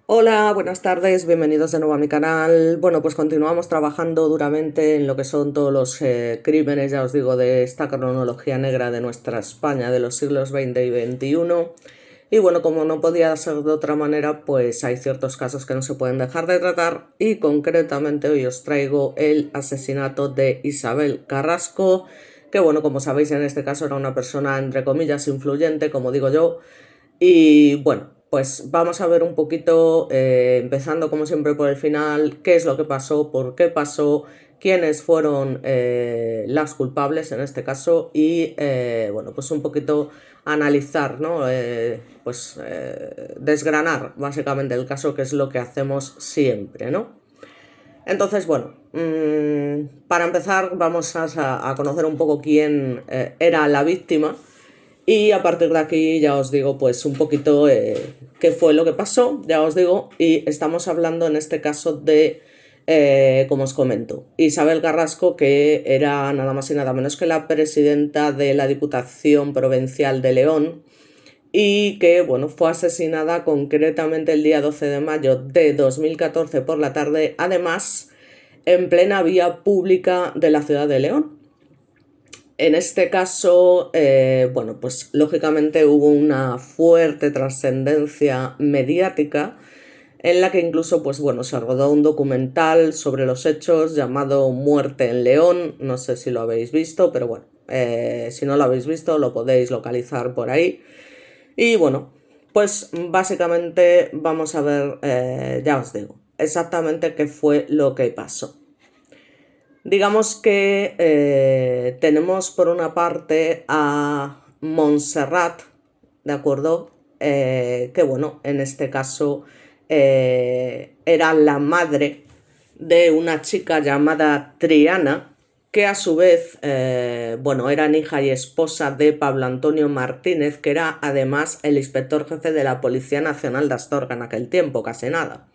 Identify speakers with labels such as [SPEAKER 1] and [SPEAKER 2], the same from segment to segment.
[SPEAKER 1] Hola, buenas tardes, bienvenidos de nuevo a mi canal. Bueno, pues continuamos trabajando duramente en lo que son todos los crímenes, ya os digo, de esta cronología negra de nuestra España de los siglos XX y XXI. Y bueno, como no podía ser de otra manera, pues hay ciertos casos que no se pueden dejar de tratar y concretamente hoy os traigo el asesinato de Isabel Carrasco, que bueno, como sabéis en este caso era una persona entre comillas influyente, como digo yo, y bueno, pues vamos a ver un poquito, empezando como siempre por el final, qué es lo que pasó, por qué pasó, quiénes fueron las culpables en este caso y bueno, pues un poquito analizar, ¿no? Desgranar básicamente el caso, que es lo que hacemos siempre, ¿no? Entonces, bueno, para empezar vamos a conocer un poco quién era la víctima y a partir de aquí ya os digo pues un poquito qué fue lo que pasó, ya os digo, y estamos hablando en este caso de, como os comento, Isabel Carrasco, que era nada más y nada menos que la presidenta de la Diputación Provincial de León y que, bueno, fue asesinada concretamente el día 12 de mayo de 2014 por la tarde, además en plena vía pública de la ciudad de León. En este caso, bueno, pues lógicamente hubo una fuerte trascendencia mediática en la que incluso, pues bueno, se rodó un documental sobre los hechos llamado Muerte en León. No sé si lo habéis visto, pero bueno, si no lo habéis visto lo podéis localizar por ahí. Y bueno, pues básicamente vamos a ver, ya os digo, exactamente qué fue lo que pasó. Digamos que tenemos por una parte a Montserrat, ¿de acuerdo? Que bueno, en este caso era la madre de una chica llamada Triana, que a su vez, bueno, eran hija y esposa de Pablo Antonio Martínez, que era además el inspector jefe de la Policía Nacional de Astorga en aquel tiempo, casi nada.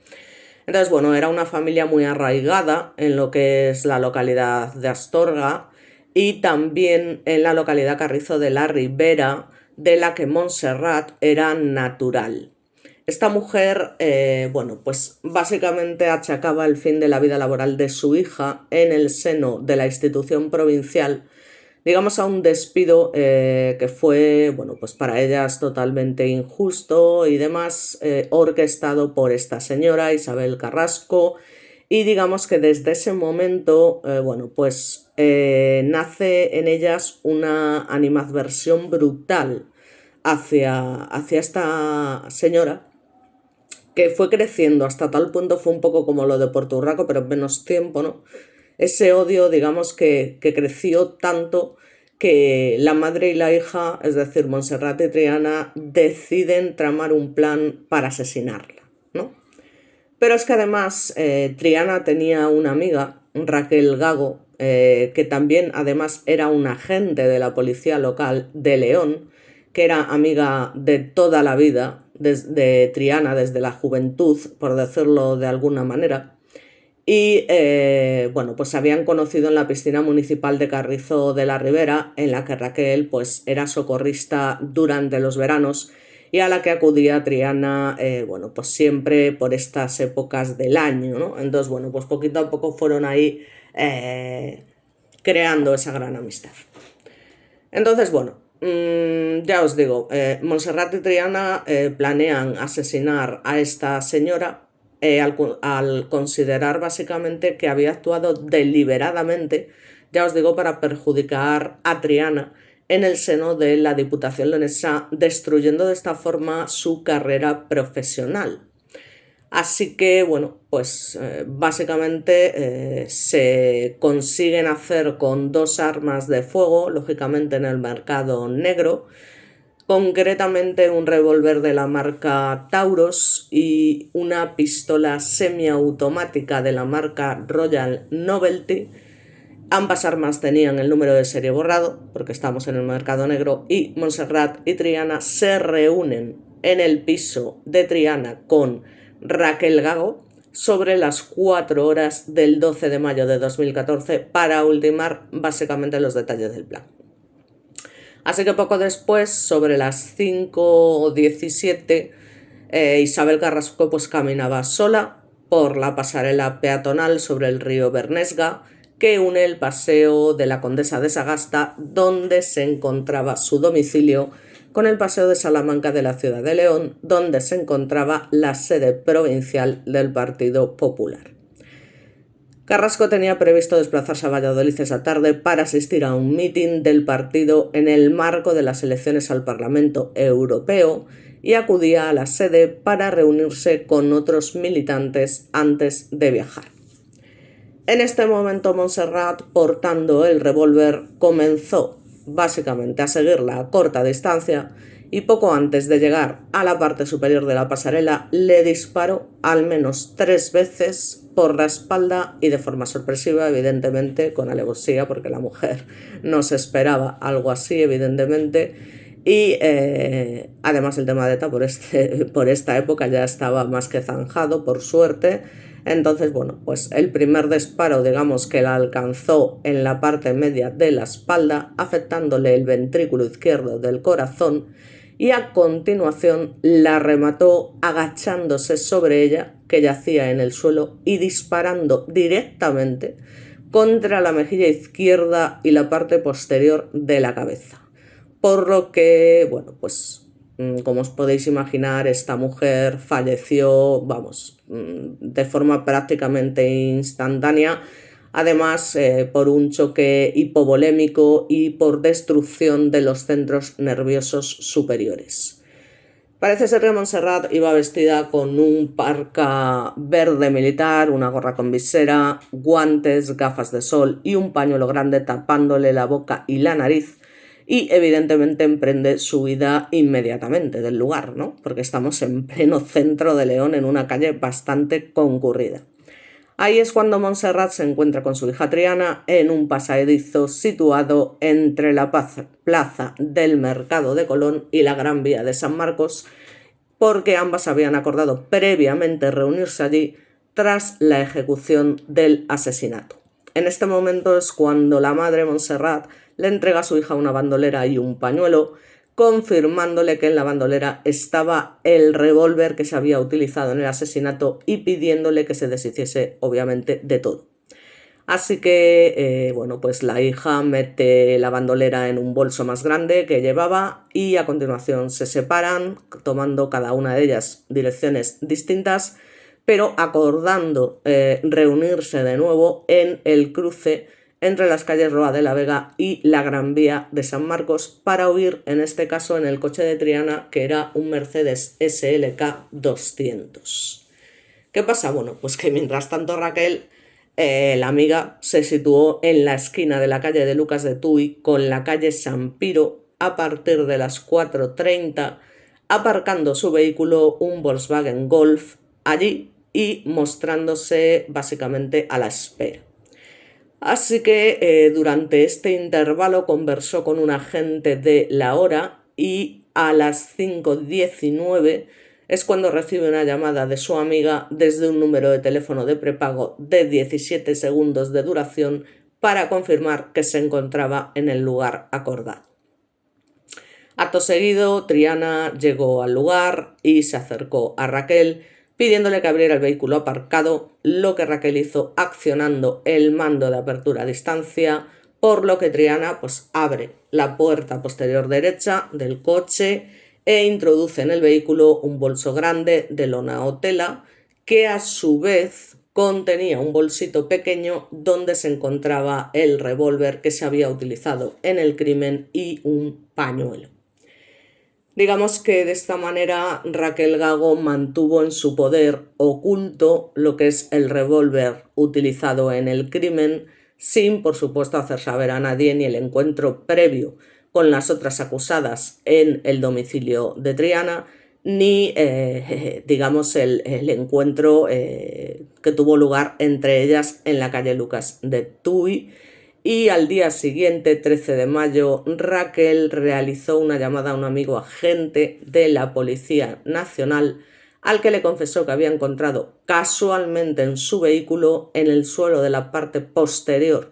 [SPEAKER 1] Entonces, bueno, era una familia muy arraigada en lo que es la localidad de Astorga y también en la localidad Carrizo de la Ribera, de la que Montserrat era natural. Esta mujer, bueno, pues básicamente achacaba el fin de la vida laboral de su hija en el seno de la institución provincial, digamos, a un despido que fue, bueno, pues para ellas totalmente injusto y demás, orquestado por esta señora Isabel Carrasco. Y digamos que desde ese momento, bueno, pues nace en ellas una animadversión brutal hacia esta señora, que fue creciendo hasta tal punto, fue un poco como lo de Puerto Urraco, pero en menos tiempo, ¿no? Ese odio, digamos, que creció tanto que la madre y la hija, es decir, Montserrat y Triana, deciden tramar un plan para asesinarla, ¿no? Pero es que además Triana tenía una amiga, Raquel Gago, que también además era un agente de la policía local de León, que era amiga de toda la vida, desde Triana, desde la juventud, por decirlo de alguna manera. Y bueno, pues se habían conocido en la piscina municipal de Carrizo de la Ribera, en la que Raquel pues era socorrista durante los veranos y a la que acudía Triana, bueno, pues siempre por estas épocas del año, ¿no? Entonces, bueno, pues poquito a poco fueron ahí creando esa gran amistad. Entonces, bueno, ya os digo, Montserrat y Triana planean asesinar a esta señora al considerar básicamente que había actuado deliberadamente, ya os digo, para perjudicar a Triana en el seno de la Diputación leonesa, destruyendo de esta forma su carrera profesional. Así que, bueno, pues básicamente se consiguen hacer con dos armas de fuego, lógicamente en el mercado negro, concretamente un revólver de la marca Taurus y una pistola semiautomática de la marca Royal Novelty. Ambas armas tenían el número de serie borrado, porque estamos en el mercado negro, y Montserrat y Triana se reúnen en el piso de Triana con Raquel Gago sobre las 4 horas del 12 de mayo de 2014 para ultimar básicamente los detalles del plan. Así que poco después, sobre las 5:17, Isabel Carrasco pues caminaba sola por la pasarela peatonal sobre el río Bernesga que une el paseo de la Condesa de Sagasta, donde se encontraba su domicilio, con el paseo de Salamanca de la ciudad de León, donde se encontraba la sede provincial del Partido Popular. Carrasco tenía previsto desplazarse a Valladolid esa tarde para asistir a un mitin del partido en el marco de las elecciones al Parlamento Europeo y acudía a la sede para reunirse con otros militantes antes de viajar. En este momento Montserrat, portando el revólver, comenzó básicamente a seguirla a corta distancia y poco antes de llegar a la parte superior de la pasarela le disparó al menos 3 veces por la espalda y de forma sorpresiva, evidentemente con alevosía, porque la mujer no se esperaba algo así, evidentemente. Y además el tema de ETA por esta época ya estaba más que zanjado, por suerte. Entonces, bueno, pues el primer disparo, digamos que la alcanzó en la parte media de la espalda, afectándole el ventrículo izquierdo del corazón, y a continuación la remató agachándose sobre ella, que yacía en el suelo, y disparando directamente contra la mejilla izquierda y la parte posterior de la cabeza. Por lo que, bueno, pues como os podéis imaginar, esta mujer falleció, de forma prácticamente instantánea, además por un choque hipovolémico y por destrucción de los centros nerviosos superiores. Parece ser que Montserrat iba vestida con un parca verde militar, una gorra con visera, guantes, gafas de sol y un pañuelo grande tapándole la boca y la nariz, y evidentemente emprende su huida inmediatamente del lugar, ¿no? Porque estamos en pleno centro de León, en una calle bastante concurrida. Ahí es cuando Montserrat se encuentra con su hija Triana en un pasadizo situado entre la plaza del Mercado de Colón y la Gran Vía de San Marcos, porque ambas habían acordado previamente reunirse allí tras la ejecución del asesinato. En este momento es cuando la madre Montserrat le entrega a su hija una bandolera y un pañuelo, confirmándole que en la bandolera estaba el revólver que se había utilizado en el asesinato y pidiéndole que se deshiciese, obviamente, de todo. Así que, bueno, pues la hija mete la bandolera en un bolso más grande que llevaba y a continuación se separan, tomando cada una de ellas direcciones distintas, pero acordando reunirse de nuevo en el cruce entre las calles Roa de la Vega y la Gran Vía de San Marcos para huir, en este caso, en el coche de Triana, que era un Mercedes SLK 200. ¿Qué pasa? Bueno, pues que mientras tanto Raquel, la amiga, se situó en la esquina de la calle de Lucas de Tuy con la calle San Piro a partir de las 4:30, aparcando su vehículo, un Volkswagen Golf, allí y mostrándose básicamente a la espera. Así que durante este intervalo conversó con un agente de la hora y a las 5:19 es cuando recibe una llamada de su amiga desde un número de teléfono de prepago de 17 segundos de duración para confirmar que se encontraba en el lugar acordado. Acto seguido, Triana llegó al lugar y se acercó a Raquel, pidiéndole que abriera el vehículo aparcado, lo que Raquel hizo accionando el mando de apertura a distancia, por lo que Triana pues abre la puerta posterior derecha del coche e introduce en el vehículo un bolso grande de lona o tela que a su vez contenía un bolsito pequeño donde se encontraba el revólver que se había utilizado en el crimen y un pañuelo. Digamos que de esta manera Raquel Gago mantuvo en su poder oculto lo que es el revólver utilizado en el crimen, sin por supuesto hacer saber a nadie ni el encuentro previo con las otras acusadas en el domicilio de Triana, ni digamos el encuentro que tuvo lugar entre ellas en la calle Lucas de Tuy. Y al día siguiente, 13 de mayo, Raquel realizó una llamada a un amigo agente de la Policía Nacional al que le confesó que había encontrado casualmente en su vehículo, en el suelo de la parte posterior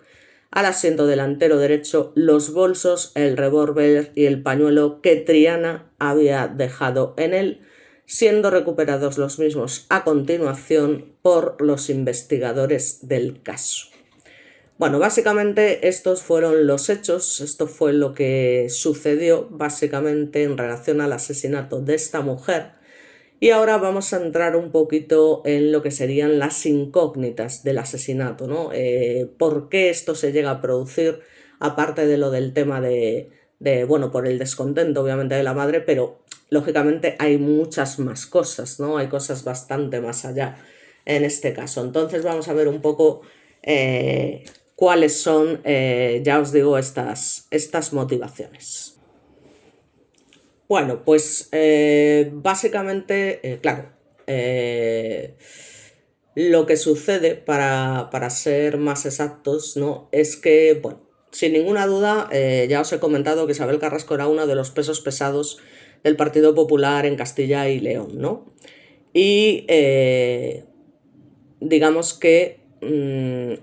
[SPEAKER 1] al asiento delantero derecho, los bolsos, el revólver y el pañuelo que Triana había dejado en él, siendo recuperados los mismos a continuación por los investigadores del caso. Bueno, básicamente estos fueron los hechos, esto fue lo que sucedió básicamente en relación al asesinato de esta mujer. Y ahora vamos a entrar un poquito en lo que serían las incógnitas del asesinato, ¿no? ¿Por qué esto se llega a producir? Aparte de lo del tema bueno, por el descontento obviamente de la madre, pero lógicamente hay muchas más cosas, ¿no? Hay cosas bastante más allá en este caso. Entonces vamos a ver un poco cuáles son, ya os digo, estas motivaciones. Bueno, pues básicamente, claro, lo que sucede, para ser más exactos, ¿no? Es que, bueno, sin ninguna duda, ya os he comentado que Isabel Carrasco era uno de los pesos pesados del Partido Popular en Castilla y León, ¿no? Y digamos que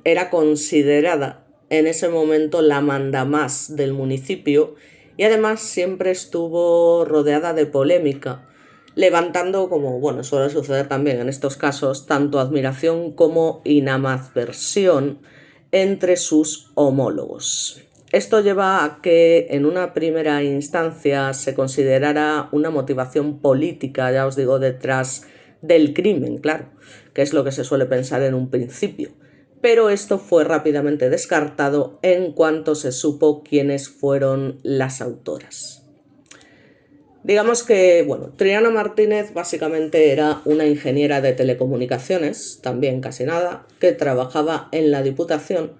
[SPEAKER 1] era considerada en ese momento la mandamás del municipio y además siempre estuvo rodeada de polémica, levantando, como bueno, suele suceder también en estos casos, tanto admiración como animadversión entre sus homólogos. Esto lleva a que en una primera instancia se considerara una motivación política, ya os digo, detrás del crimen, claro, que es lo que se suele pensar en un principio. Pero esto fue rápidamente descartado en cuanto se supo quiénes fueron las autoras. Digamos que, bueno, Triana Martínez básicamente era una ingeniera de telecomunicaciones, también casi nada, que trabajaba en la Diputación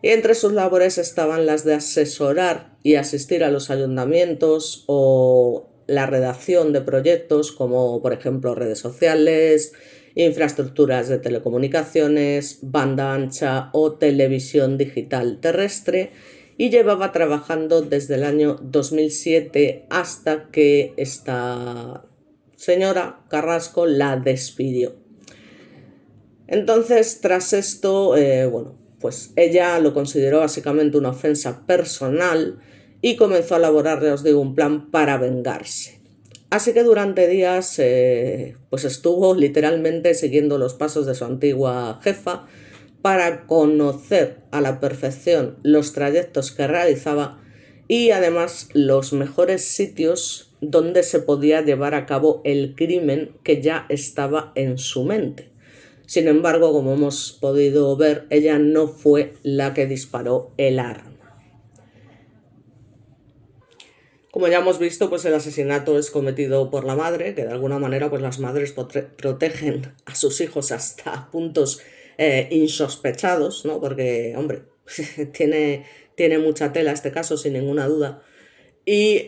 [SPEAKER 1] y entre sus labores estaban las de asesorar y asistir a los ayuntamientos o la redacción de proyectos como, por ejemplo, redes sociales, infraestructuras de telecomunicaciones, banda ancha o televisión digital terrestre, y llevaba trabajando desde el año 2007 hasta que esta señora Carrasco la despidió. Entonces, tras esto, bueno, pues ella lo consideró básicamente una ofensa personal y comenzó a elaborar, ya os digo, un plan para vengarse. Así que durante días pues estuvo literalmente siguiendo los pasos de su antigua jefa para conocer a la perfección los trayectos que realizaba y además los mejores sitios donde se podía llevar a cabo el crimen que ya estaba en su mente. Sin embargo, como hemos podido ver, ella no fue la que disparó el arma. Como ya hemos visto, pues el asesinato es cometido por la madre, que de alguna manera pues las madres protegen a sus hijos hasta puntos insospechados, ¿no? Porque, hombre, tiene mucha tela este caso, sin ninguna duda. Y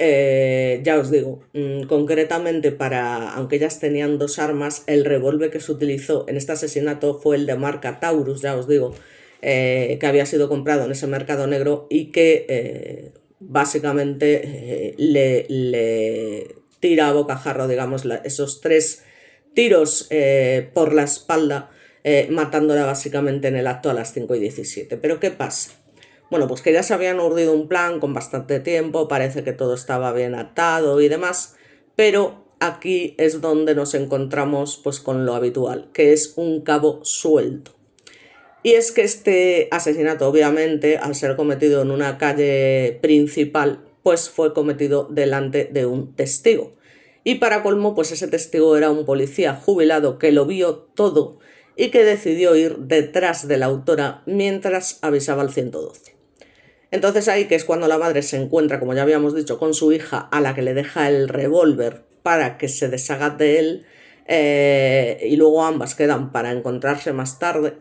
[SPEAKER 1] ya os digo, concretamente aunque ellas tenían dos armas, el revólver que se utilizó en este asesinato fue el de marca Taurus, ya os digo, que había sido comprado en ese mercado negro y que básicamente le tira a bocajarro, digamos, esos 3 tiros por la espalda, matándola básicamente en el acto a las 5:17. Pero ¿qué pasa? Bueno, pues que ya se habían urdido un plan con bastante tiempo, parece que todo estaba bien atado y demás, pero aquí es donde nos encontramos pues con lo habitual, que es un cabo suelto. Y es que este asesinato, obviamente, al ser cometido en una calle principal, pues fue cometido delante de un testigo. Y para colmo, pues ese testigo era un policía jubilado que lo vio todo y que decidió ir detrás de la autora mientras avisaba al 112. Entonces ahí que es cuando la madre se encuentra, como ya habíamos dicho, con su hija, a la que le deja el revólver para que se deshaga de él, y luego ambas quedan para encontrarse más tarde,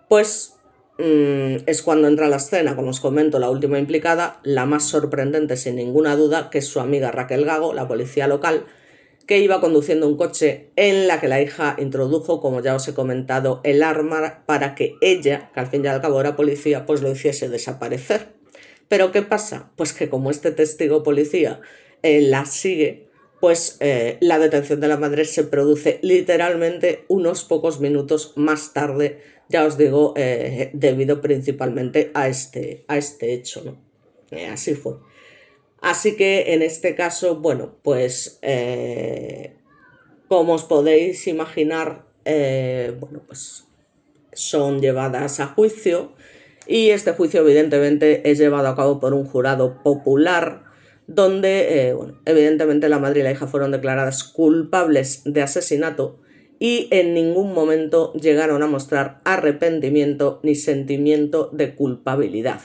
[SPEAKER 1] pues es cuando entra a la escena, como os comento, la última implicada, la más sorprendente sin ninguna duda, que es su amiga Raquel Gago, la policía local, que iba conduciendo un coche en la que la hija introdujo, como ya os he comentado, el arma para que ella, que al fin y al cabo era policía, pues lo hiciese desaparecer. Pero ¿qué pasa? Pues que como este testigo policía la sigue, pues la detención de la madre se produce literalmente unos pocos minutos más tarde, ya os digo, debido principalmente a este hecho, ¿no? Así fue. Así que en este caso, bueno, pues como os podéis imaginar, bueno, pues son llevadas a juicio y este juicio evidentemente es llevado a cabo por un jurado popular donde, bueno, evidentemente la madre y la hija fueron declaradas culpables de asesinato y en ningún momento llegaron a mostrar arrepentimiento ni sentimiento de culpabilidad.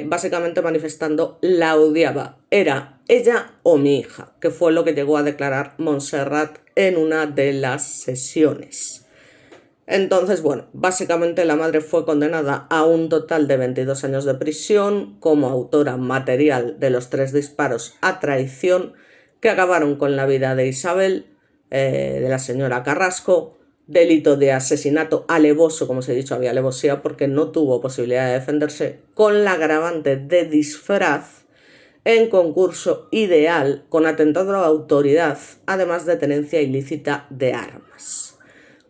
[SPEAKER 1] Básicamente manifestando la odiaba. Era ella o mi hija, que fue lo que llegó a declarar Montserrat en una de las sesiones. Entonces, bueno, básicamente la madre fue condenada a un total de 22 años de prisión como autora material de los 3 disparos a traición que acabaron con la vida de Isabel, de la señora Carrasco, delito de asesinato alevoso, como os he dicho, había alevosía porque no tuvo posibilidad de defenderse, con la agravante de disfraz en concurso ideal con atentado a la autoridad, además de tenencia ilícita de armas.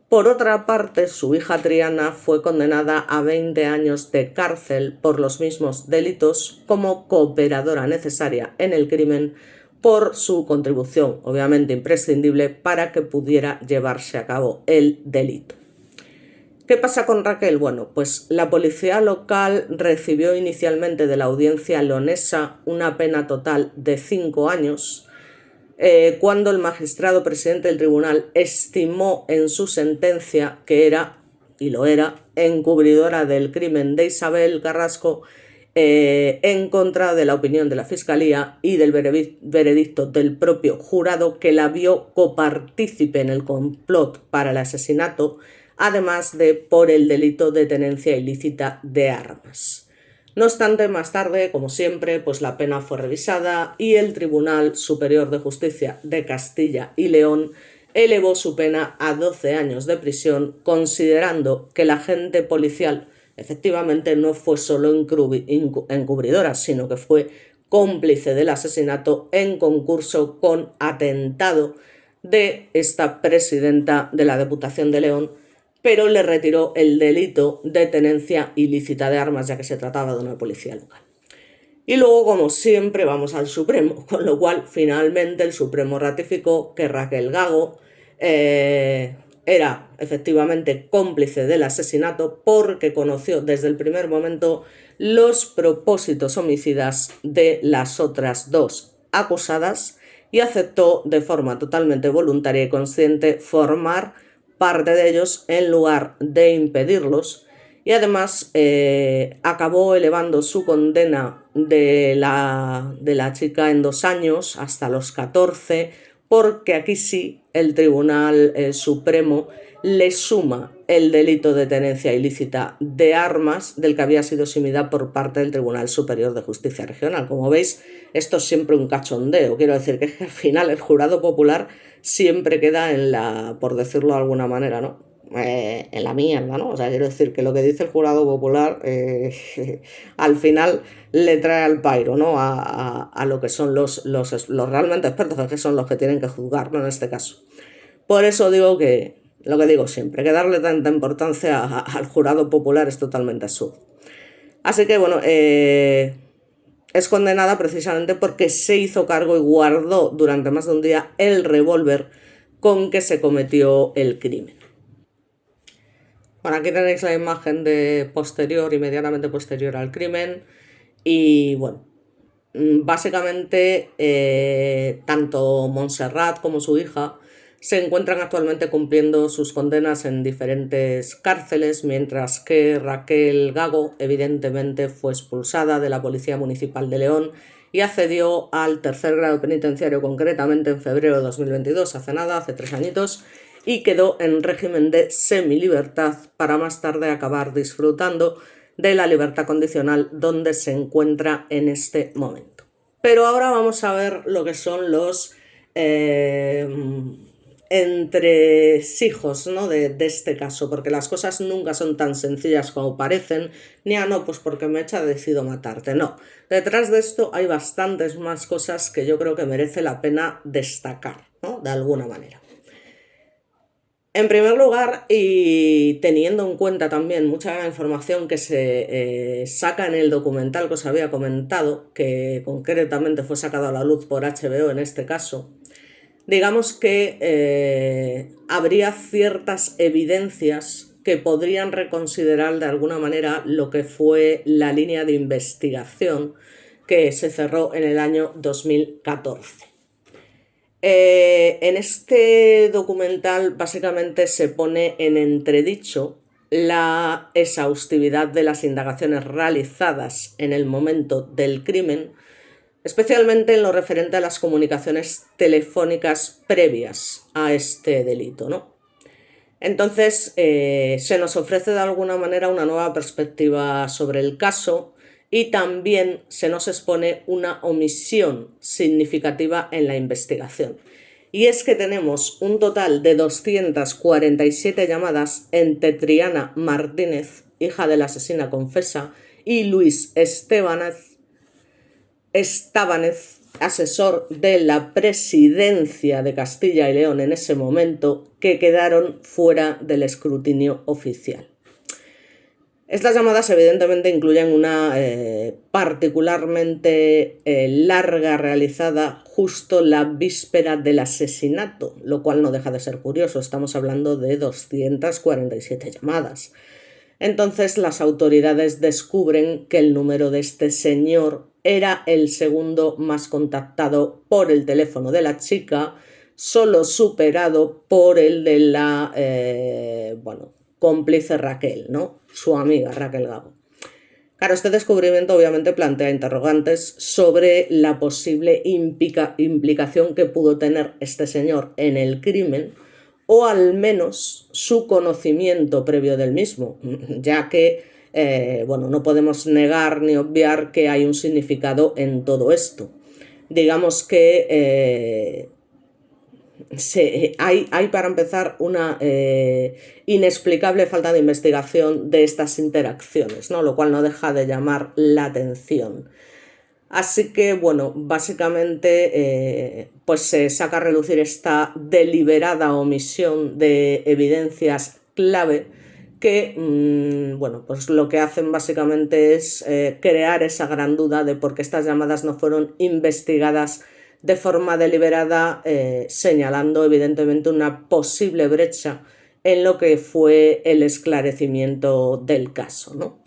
[SPEAKER 1] Por otra parte, su hija Triana fue condenada a 20 años de cárcel por los mismos delitos como cooperadora necesaria en el crimen por su contribución, obviamente imprescindible, para que pudiera llevarse a cabo el delito. ¿Qué pasa con Raquel? Bueno, pues la policía local recibió inicialmente de la audiencia leonesa una pena total de 5 años, cuando el magistrado presidente del tribunal estimó en su sentencia que era, y lo era, encubridora del crimen de Isabel Carrasco, en contra de la opinión de la Fiscalía y del veredicto del propio jurado, que la vio copartícipe en el complot para el asesinato, además de por el delito de tenencia ilícita de armas. No obstante, más tarde, como siempre, pues la pena fue revisada y el Tribunal Superior de Justicia de Castilla y León elevó su pena a 12 años de prisión, considerando que la agente policial efectivamente no fue solo encubridora, sino que fue cómplice del asesinato en concurso con atentado de esta presidenta de la Diputación de León, pero le retiró el delito de tenencia ilícita de armas, ya que se trataba de una policía local. Y luego, como siempre, vamos al Supremo, con lo cual finalmente el Supremo ratificó que Raquel Gago era efectivamente cómplice del asesinato porque conoció desde el primer momento los propósitos homicidas de las otras 2 acusadas y aceptó de forma totalmente voluntaria y consciente formar parte de ellos en lugar de impedirlos, y además acabó elevando su condena de la chica en 2 años hasta los 14, porque aquí sí el Tribunal Supremo le suma el delito de tenencia ilícita de armas del que había sido eximida por parte del Tribunal Superior de Justicia Regional. Como veis, esto es siempre un cachondeo. Quiero decir que al final el jurado popular siempre queda en la, por decirlo de alguna manera, ¿no? En la mierda, ¿no? O sea, quiero decir que lo que dice el jurado popular al final le trae al pairo, ¿no? A lo que son los realmente expertos, que son los que tienen que juzgar, ¿no? En este caso. Por eso digo que, lo que digo siempre, que darle tanta importancia al jurado popular es totalmente absurdo. Así que, bueno, es condenada precisamente porque se hizo cargo y guardó durante más de un día el revólver con que se cometió el crimen. Bueno, aquí tenéis la imagen de posterior, inmediatamente posterior al crimen. Y bueno, básicamente tanto Montserrat como su hija se encuentran actualmente cumpliendo sus condenas en diferentes cárceles, mientras que Raquel Gago evidentemente fue expulsada de la Policía Municipal de León y accedió al 3er grado penitenciario, concretamente en febrero de 2022, hace nada, hace 3 añitos, y quedó en régimen de semilibertad para más tarde acabar disfrutando de la libertad condicional donde se encuentra en este momento. Pero ahora vamos a ver lo que son los entresijos, ¿no? de este caso, porque las cosas nunca son tan sencillas como parecen, ni no, pues porque Mecha decidido matarte, no. Detrás de esto hay bastantes más cosas que yo creo que merece la pena destacar, ¿no? De alguna manera. En primer lugar, y teniendo en cuenta también mucha información que se saca en el documental que os había comentado, que concretamente fue sacado a la luz por HBO en este caso, digamos que habría ciertas evidencias que podrían reconsiderar de alguna manera lo que fue la línea de investigación que se cerró en el año 2014. En este documental básicamente se pone en entredicho la exhaustividad de las indagaciones realizadas en el momento del crimen, especialmente en lo referente a las comunicaciones telefónicas previas a este delito, ¿no? Entonces, se nos ofrece de alguna manera una nueva perspectiva sobre el caso y también se nos expone una omisión significativa en la investigación. Y es que tenemos un total de 247 llamadas entre Triana Martínez, hija de la asesina confesa, y Luis Estábanez, asesor de la presidencia de Castilla y León en ese momento, que quedaron fuera del escrutinio oficial. Estas llamadas evidentemente incluyen una particularmente larga realizada justo la víspera del asesinato, lo cual no deja de ser curioso, estamos hablando de 247 llamadas. Entonces las autoridades descubren que el número de este señor era el segundo más contactado por el teléfono de la chica, solo superado por el de la cómplice Raquel, ¿no? Su amiga Raquel Gago. Claro, este descubrimiento obviamente plantea interrogantes sobre la posible implicación que pudo tener este señor en el crimen, o al menos su conocimiento previo del mismo, ya que no podemos negar ni obviar que hay un significado en todo esto. Digamos que hay para empezar una inexplicable falta de investigación de estas interacciones, ¿no? Lo cual no deja de llamar la atención. Así que, bueno, básicamente pues se saca a relucir esta deliberada omisión de evidencias clave que, pues lo que hacen básicamente es crear esa gran duda de por qué estas llamadas no fueron investigadas de forma deliberada, señalando evidentemente una posible brecha en lo que fue el esclarecimiento del caso, ¿no?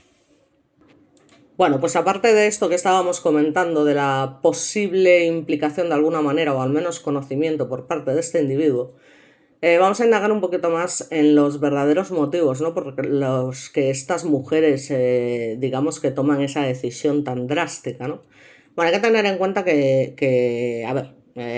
[SPEAKER 1] Bueno, pues aparte de esto que estábamos comentando, de la posible implicación de alguna manera, o al menos conocimiento por parte de este individuo, vamos a indagar un poquito más en los verdaderos motivos, ¿no? Por los que estas mujeres, digamos, que toman esa decisión tan drástica, ¿no? Bueno, hay que tener en cuenta que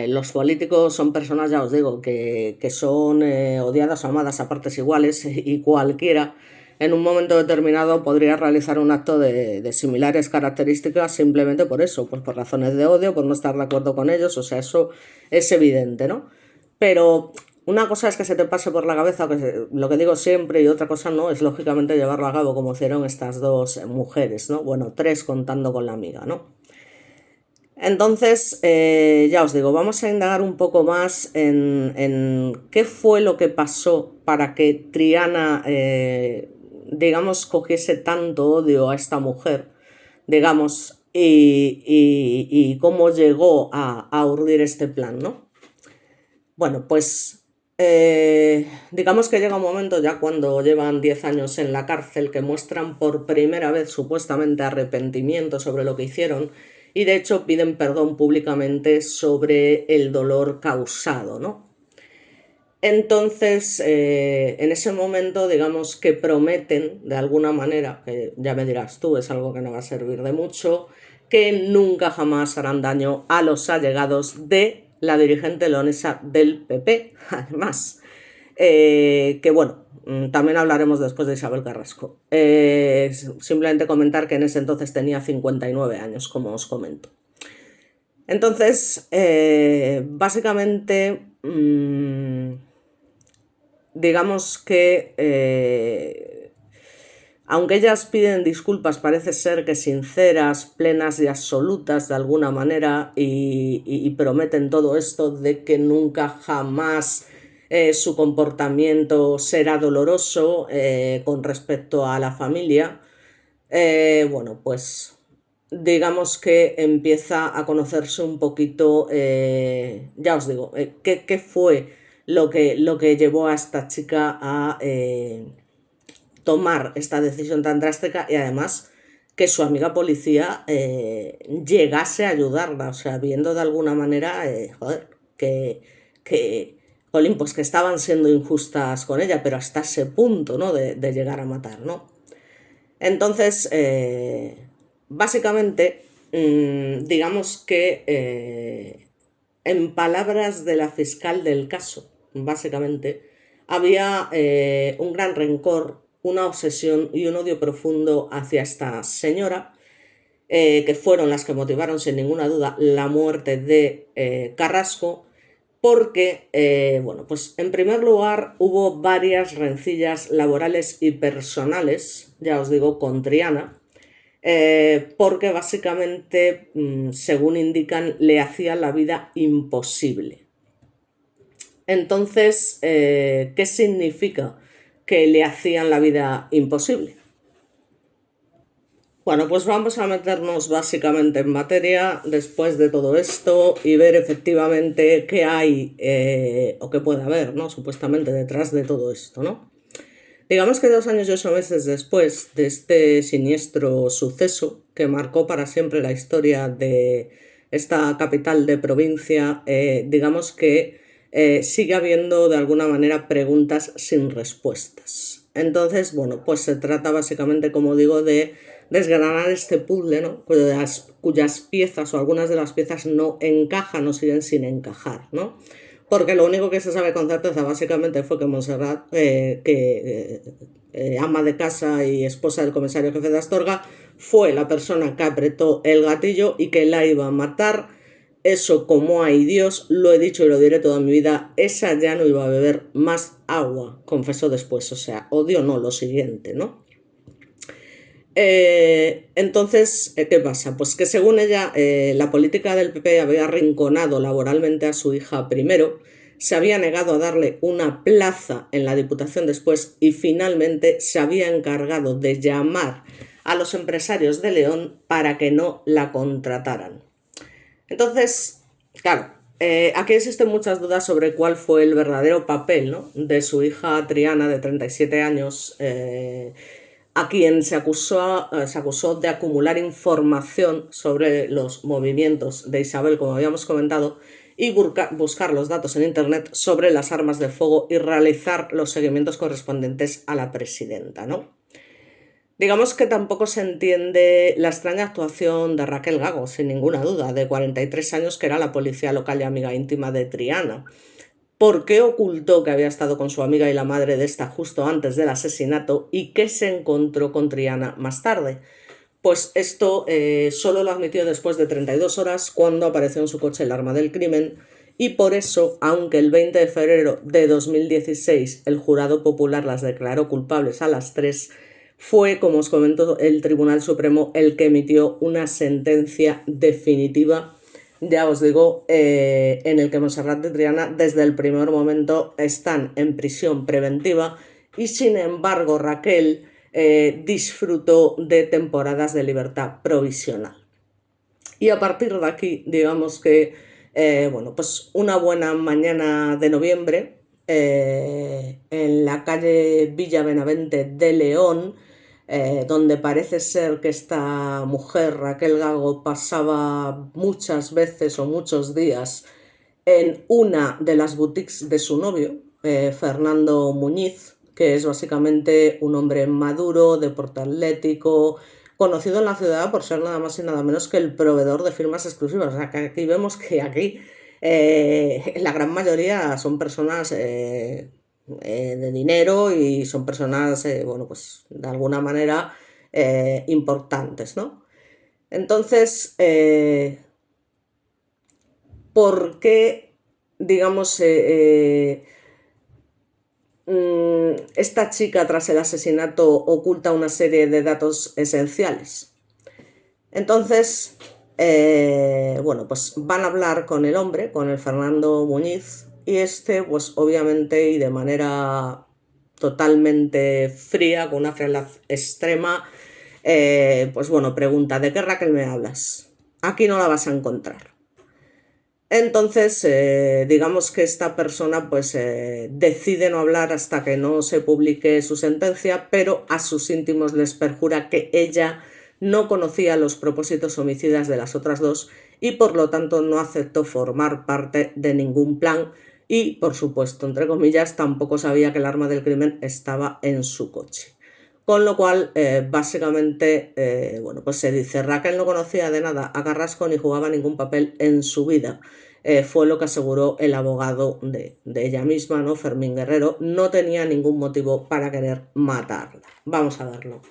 [SPEAKER 1] los políticos son personas, ya os digo, que son odiadas o amadas a partes iguales, y cualquiera en un momento determinado podría realizar un acto de similares características simplemente por eso, pues por razones de odio, por no estar de acuerdo con ellos, o sea, eso es evidente, ¿no? Pero una cosa es que se te pase por la cabeza, lo que digo siempre, y otra cosa no, es lógicamente llevarlo a cabo como hicieron estas dos mujeres, ¿no? Bueno, tres contando con la amiga, ¿no? Entonces, ya os digo, vamos a indagar un poco más en qué fue lo que pasó para que Triana, digamos, cogiese tanto odio a esta mujer, digamos, y cómo llegó a urdir este plan, ¿no? Bueno, pues digamos que llega un momento ya cuando llevan 10 años en la cárcel que muestran por primera vez supuestamente arrepentimiento sobre lo que hicieron, y de hecho piden perdón públicamente sobre el dolor causado, ¿no? Entonces, en ese momento, digamos que prometen, de alguna manera, que ya me dirás tú, es algo que no va a servir de mucho, que nunca jamás harán daño a los allegados de la dirigente leonesa del PP, además. Que bueno, también hablaremos después de Isabel Carrasco. Simplemente comentar que en ese entonces tenía 59 años, como os comento. Entonces, básicamente, digamos que aunque ellas piden disculpas, parece ser que sinceras, plenas y absolutas de alguna manera, y prometen todo esto de que nunca jamás su comportamiento será doloroso con respecto a la familia, pues digamos que empieza a conocerse un poquito, ya os digo, qué fue lo que llevó a esta chica a tomar esta decisión tan drástica y además que su amiga policía llegase a ayudarla, o sea, viendo de alguna manera, joder, que, jolín, pues que estaban siendo injustas con ella, pero hasta ese punto, ¿no? De llegar a matar, ¿no? Entonces, básicamente, digamos que en palabras de la fiscal del caso, básicamente, había un gran rencor, una obsesión y un odio profundo hacia esta señora, que fueron las que motivaron sin ninguna duda la muerte de Carrasco, porque, bueno, pues en primer lugar hubo varias rencillas laborales y personales, ya os digo, con Triana, porque básicamente, según indican, le hacía la vida imposible. Entonces, ¿qué significa que le hacían la vida imposible? Bueno, pues vamos a meternos básicamente en materia después de todo esto y ver efectivamente qué hay o qué puede haber, ¿no? Supuestamente detrás de todo esto, ¿no? Digamos que 2 años y 8 meses después de este siniestro suceso que marcó para siempre la historia de esta capital de provincia, digamos que sigue habiendo de alguna manera preguntas sin respuestas. Entonces, bueno, pues se trata básicamente, como digo, de desgranar este puzzle, ¿no? Cuyas piezas o algunas de las piezas no encajan o siguen sin encajar, ¿no? Porque lo único que se sabe con certeza básicamente fue que Montserrat, ama de casa y esposa del comisario jefe de Astorga, fue la persona que apretó el gatillo y que la iba a matar. Eso, como hay Dios, lo he dicho y lo diré toda mi vida, esa ya no iba a beber más agua, confesó después. O sea, odio no, lo siguiente, ¿no? Entonces, ¿qué pasa? Pues que según ella, la política del PP había arrinconado laboralmente a su hija primero, se había negado a darle una plaza en la Diputación después y finalmente se había encargado de llamar a los empresarios de León para que no la contrataran. Entonces, claro, aquí existen muchas dudas sobre cuál fue el verdadero papel, ¿no?, de su hija Triana, de 37 años, a quien se acusó de acumular información sobre los movimientos de Isabel, como habíamos comentado, y buscar los datos en Internet sobre las armas de fuego y realizar los seguimientos correspondientes a la presidenta, ¿no? Digamos que tampoco se entiende la extraña actuación de Raquel Gago, sin ninguna duda, de 43 años, que era la policía local y amiga íntima de Triana. ¿Por qué ocultó que había estado con su amiga y la madre de esta justo antes del asesinato y que se encontró con Triana más tarde? Pues esto solo lo admitió después de 32 horas, cuando apareció en su coche el arma del crimen, y por eso, aunque el 20 de febrero de 2016 el jurado popular las declaró culpables a las 3, fue, como os comento, el Tribunal Supremo el que emitió una sentencia definitiva, ya os digo, en el que Montserrat y Triana desde el primer momento están en prisión preventiva y, sin embargo, Raquel disfrutó de temporadas de libertad provisional. Y a partir de aquí, digamos que, bueno, pues una buena mañana de noviembre, en la calle Villa Benavente de León, donde parece ser que esta mujer, Raquel Gago, pasaba muchas veces o muchos días en una de las boutiques de su novio, Fernando Muñiz, que es básicamente un hombre maduro, de porte atlético, conocido en la ciudad por ser nada más y nada menos que el proveedor de firmas exclusivas. O sea, que aquí vemos que aquí la gran mayoría son personas de dinero y son personas, bueno, pues de alguna manera importantes, ¿no? Entonces, ¿por qué, digamos, esta chica tras el asesinato oculta una serie de datos esenciales? Entonces, bueno, pues van a hablar con el hombre, con el Fernando Muñiz, y este, pues obviamente y de manera totalmente fría, con una frialdad extrema, pues bueno, pregunta: ¿de qué Raquel me hablas? Aquí no la vas a encontrar. Entonces, digamos que esta persona pues decide no hablar hasta que no se publique su sentencia, pero a sus íntimos les perjura que ella no conocía los propósitos homicidas de las otras dos y por lo tanto no aceptó formar parte de ningún plan y, por supuesto, entre comillas, tampoco sabía que el arma del crimen estaba en su coche. Con lo cual, básicamente, bueno, pues se dice: Raquel no conocía de nada a Carrasco ni jugaba ningún papel en su vida. Fue lo que aseguró el abogado de ella misma, ¿no? Fermín Guerrero. No tenía ningún motivo para querer matarla. Vamos a verlo.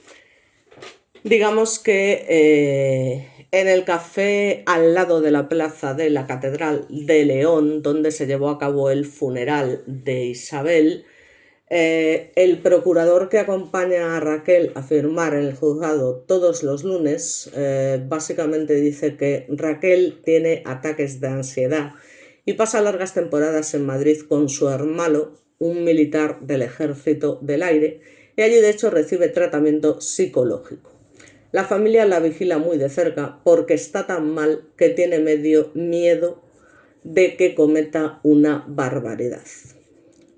[SPEAKER 1] Digamos que en el café al lado de la plaza de la Catedral de León, donde se llevó a cabo el funeral de Isabel, el procurador que acompaña a Raquel a firmar en el juzgado todos los lunes básicamente dice que Raquel tiene ataques de ansiedad y pasa largas temporadas en Madrid con su hermano, un militar del Ejército del Aire, y allí de hecho recibe tratamiento psicológico. La familia la vigila muy de cerca porque está tan mal que tiene medio miedo de que cometa una barbaridad.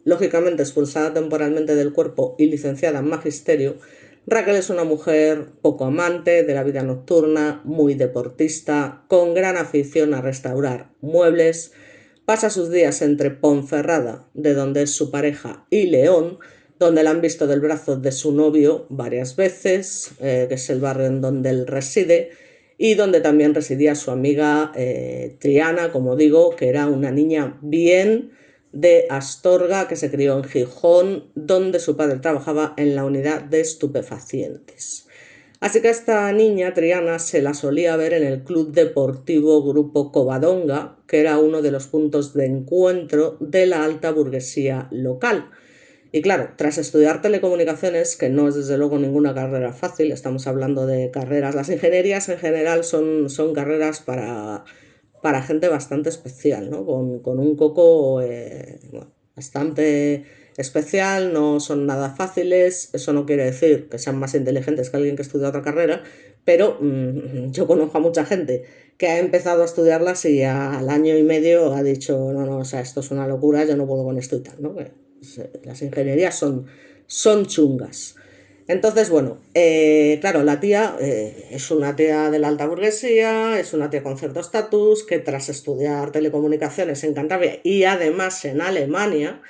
[SPEAKER 1] Lógicamente expulsada temporalmente del cuerpo y licenciada en magisterio, Raquel es una mujer poco amante de la vida nocturna, muy deportista, con gran afición a restaurar muebles. Pasa sus días entre Ponferrada, de donde es su pareja, y León, donde la han visto del brazo de su novio varias veces, que es el barrio en donde él reside, y donde también residía su amiga Triana, como digo, que era una niña bien de Astorga, que se crió en Gijón, donde su padre trabajaba en la unidad de estupefacientes. Así que a esta niña, Triana, se la solía ver en el Club Deportivo Grupo Covadonga, que era uno de los puntos de encuentro de la alta burguesía local. Y claro, tras estudiar telecomunicaciones, que no es desde luego ninguna carrera fácil, estamos hablando de carreras, las ingenierías en general son carreras para gente bastante especial, ¿no? Con un coco bueno, bastante especial, no son nada fáciles. Eso no quiere decir que sean más inteligentes que alguien que estudia otra carrera, pero yo conozco a mucha gente que ha empezado a estudiarlas y al año y medio ha dicho: no, o sea, esto es una locura, yo no puedo con esto y tal, ¿no? Las ingenierías son chungas. Entonces, bueno, claro, la tía es una tía de la alta burguesía, es una tía con cierto estatus, que tras estudiar telecomunicaciones en Cantabria y además en Alemania,